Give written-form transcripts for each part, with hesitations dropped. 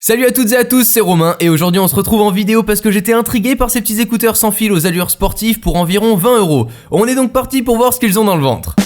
Salut à toutes et à tous, c'est Romain et aujourd'hui on se retrouve en vidéo parce que j'étais intrigué par ces petits écouteurs sans fil aux allures sportives pour environ 20€. On est donc parti pour voir ce qu'ils ont dans le ventre.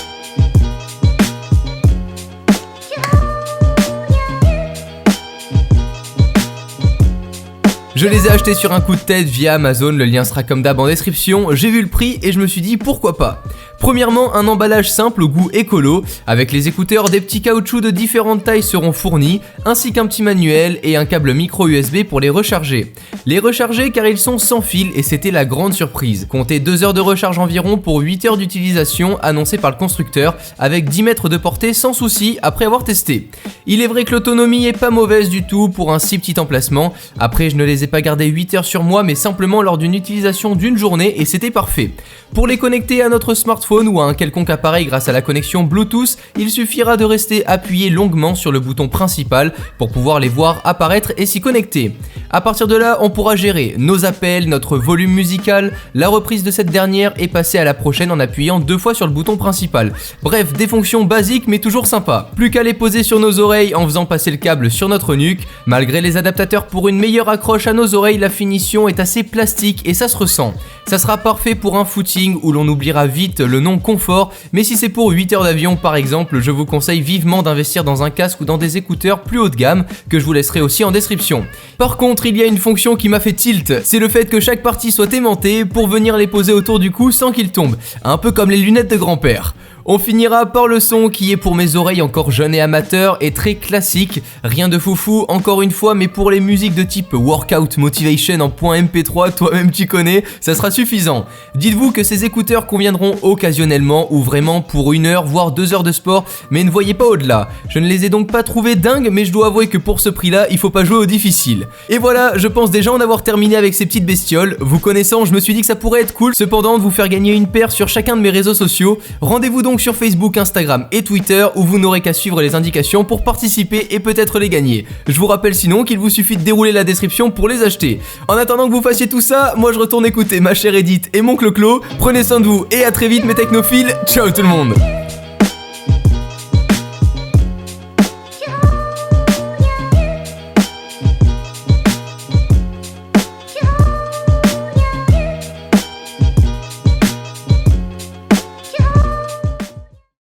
Je les ai achetés sur un coup de tête via Amazon, le lien sera comme d'hab en description. J'ai vu le prix et je me suis dit pourquoi pas. Premièrement, un emballage simple au goût écolo. Avec les écouteurs, des petits caoutchoucs de différentes tailles seront fournis, ainsi qu'un petit manuel et un câble micro USB pour les recharger. Les recharger car ils sont sans fil et c'était la grande surprise. Comptez 2 heures de recharge environ pour 8 heures d'utilisation annoncée par le constructeur, avec 10 mètres de portée sans souci après avoir testé. Il est vrai que l'autonomie est pas mauvaise du tout pour un si petit emplacement. Après, je ne les ai pas gardés 8 heures sur moi mais simplement lors d'une utilisation d'une journée et c'était parfait. Pour les connecter à notre smartphone ou à un quelconque appareil grâce à la connexion Bluetooth, il suffira de rester appuyé longuement sur le bouton principal pour pouvoir les voir apparaître et s'y connecter. A partir de là, on pourra gérer nos appels, notre volume musical, la reprise de cette dernière et passer à la prochaine en appuyant 2 fois sur le bouton principal. Bref, des fonctions basiques mais toujours sympas. Plus qu'à les poser sur nos oreilles en faisant passer le câble sur notre nuque. Malgré les adaptateurs pour une meilleure accroche à nos oreilles, la finition est assez plastique et ça se ressent. Ça sera parfait pour un footing où l'on oubliera vite le nom confort, mais si c'est pour 8 heures d'avion par exemple, je vous conseille vivement d'investir dans un casque ou dans des écouteurs plus haut de gamme que je vous laisserai aussi en description. Par contre, il y a une fonction qui m'a fait tilt, c'est le fait que chaque partie soit aimantée pour venir les poser autour du cou sans qu'ils tombent, un peu comme les lunettes de grand-père. On finira par le son qui est pour mes oreilles encore jeunes et amateurs et très classique, rien de foufou encore une fois, mais pour les musiques de type workout motivation en .mp3, toi-même tu connais, ça sera suffisant. Dites-vous que ces écouteurs conviendront occasionnellement ou vraiment pour 1 heure voire 2 heures de sport, mais ne voyez pas au-delà. Je ne les ai donc pas trouvés dingues, mais je dois avouer que pour ce prix-là, il faut pas jouer au difficile. Et voilà, je pense déjà en avoir terminé avec ces petites bestioles. Vous connaissant, je me suis dit que ça pourrait être cool cependant de vous faire gagner une paire sur chacun de mes réseaux sociaux. Rendez-vous donc sur Facebook, Instagram et Twitter où vous n'aurez qu'à suivre les indications pour participer et peut-être les gagner. Je vous rappelle sinon qu'il vous suffit de dérouler la description pour les acheter. En attendant que vous fassiez tout ça, moi je retourne écouter ma chère Edith et mon Clo-Clo. Prenez soin de vous et à très vite mes technophiles. Ciao tout le monde.